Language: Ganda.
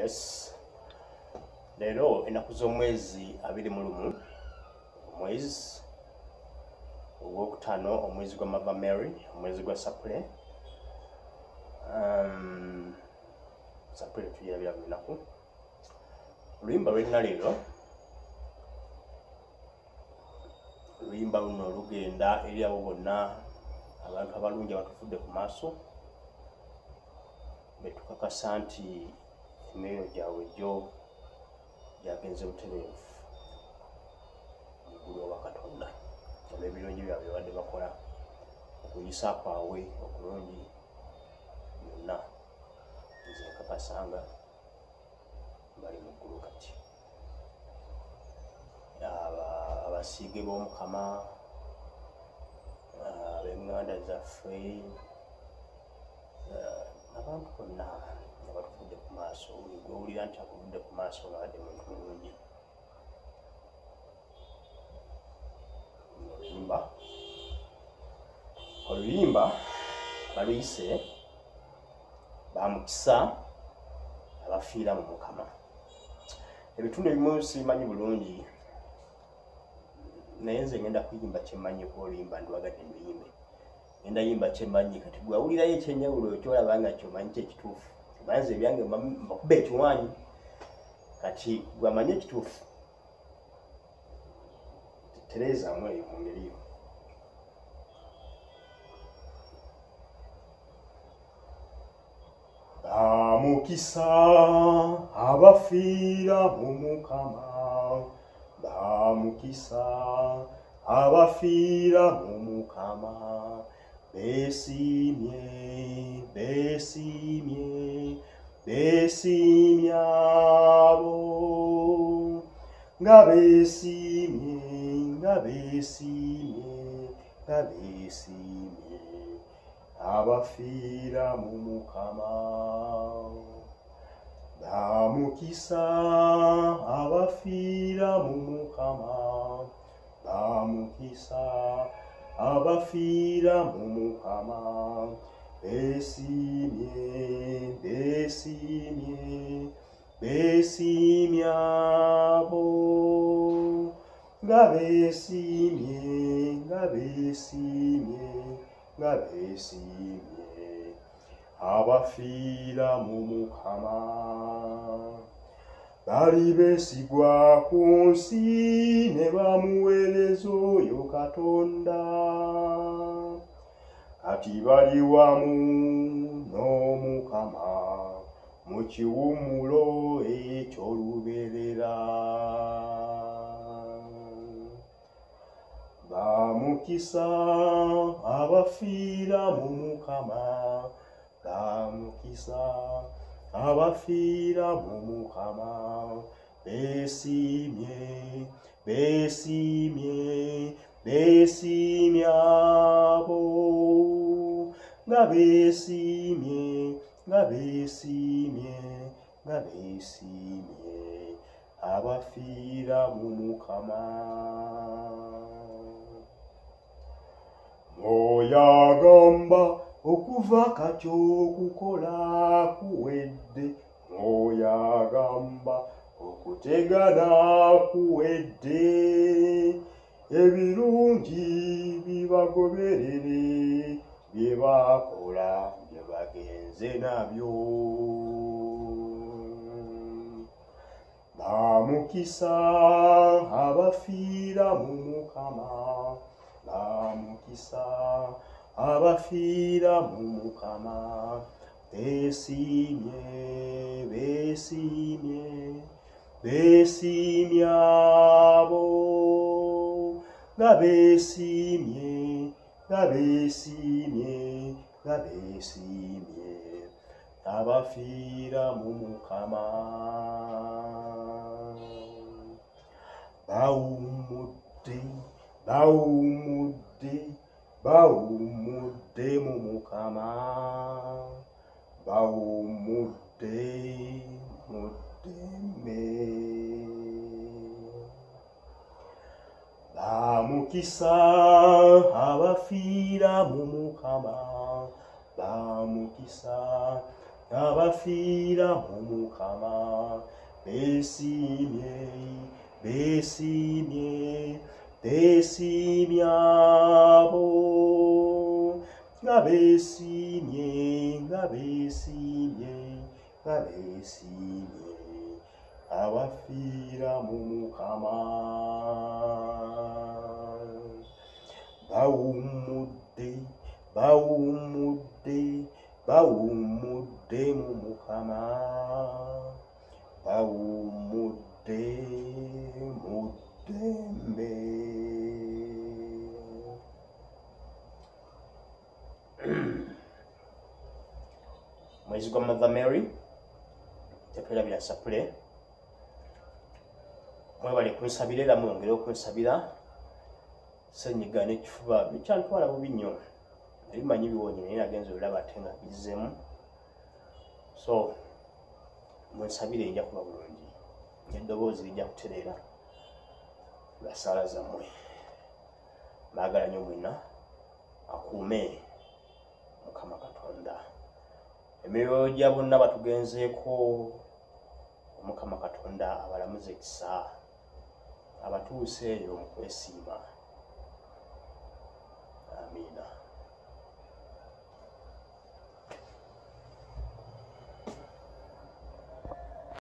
Yes. Lero enaku z'omwezi 21 omwezi ogwokutaano omwezi gwa Mother Mary omwezi gwa Sapule. Sapule tuyirabira buli lunaku. Oluyimba lwelina leero oluyimba luno lugenda eri abo bonna abantu abalungi abatufudde ku maaso betukakasa nti emyoyo gyabwe gyo gyagenze butereevu muggulu wa Katonda olw'ebirungi byabwe badde bakola okuyisa kwabwe okulungi byonna nze nkakasanga bali muggulu kati. Abasiige b'Omukama, ab'enganda zaffe, abantu bonna abatufudde ku maaso, gwe owulira nti akuvudde ku maaso ng'abadde muntu mulungi. Oluyimba baluyise Bamukisa Abafiira mu Mukama. Ebitundu ebimu simanyi bulungi naye nze ngenda kuyimba kyemmanyi ku oluyimba ndiwagadde nduyimbe. Ngenda yimba kyemmanyi kati gwe awulirayo ekyenjawulo kyolaba nga kyomanyi kyekituufu. Banze ebyange mbakuba ekiwaanyi kati gwe amanyi ekituufu tereezaamu eyo mu ngeri yo. Bamukisa abafiira mu Mukama, Bamukisa abafiira mu Mukama, Besiimye, Besiimye, Besiimye abo nga besiimye, nga besiimye, nga besiimye abafiira mu Mukama. Bamukisa abafiira mu Mukama, Bamukisa abafiira mu Mukama, Besiimye, Besiimye, Besiimye abo nga besiimye, nga besiimye, nga besiimye abafiira mu Mukama. Bali beesigwa ku nsi ne bamuweereza oyo Katonda, kati bali wamu n'Omukama mu kiwummulo eky'olubeerera. Bamukisa abafiira mu Mukama, Bamukisa abafiira mu Mukama, Besiimye, Besiimye, Besiimye abo nga besiimye, nga besiimye, nga besiimye abafiira mu Mukama. Oyagamba okuva kati okukola kuwedde, oyagamba okutegana kuwedde, ebirungi bibagoberere bye bakola bye bagenze nabyo. Bamukisa abafiira mu Mukama, Bamukisa abafiira mu Mukama, Besiimye, Besiimye, Besiimye abo nga besiimye, nga besiimye, nga besiimye abafiira mu Mukama. Bawumudde, Bawumudde, Bawumudde mu Mukama, Bawumudde mu ddembe. Bamukisa abafiira mu Mukama, Bamukisa Abafiira mu Mukama. Besiimye, besiimye, besiimye abo. Nga besiimye, nga besiimye, nga besiimye. Abafiira mu Mukama. Bawumudde, bawumudde, bawumudde mu Mukama. Bawumudde mu ddembe. Mwezi gwa Mother Mary tetwerabira sapule. Mwebale kunsabira era mwongere okunsabira. Senyiga n'ekifuba bikyantwala bubi nnyo. Ebimanyi biwonye naye nagenza olaba ate nga bizzemu. So mwensabire nja kuba bulungi. Eddoboozi lijja kutereera lwa ssaala zammwe. Baagala nnyo mwenna akuume Mukama Katonda. Emiriro gya bonna batugenzeeko Mukama Katonda abalamuze ekisa. Abatuuse eyo mu kwesiima.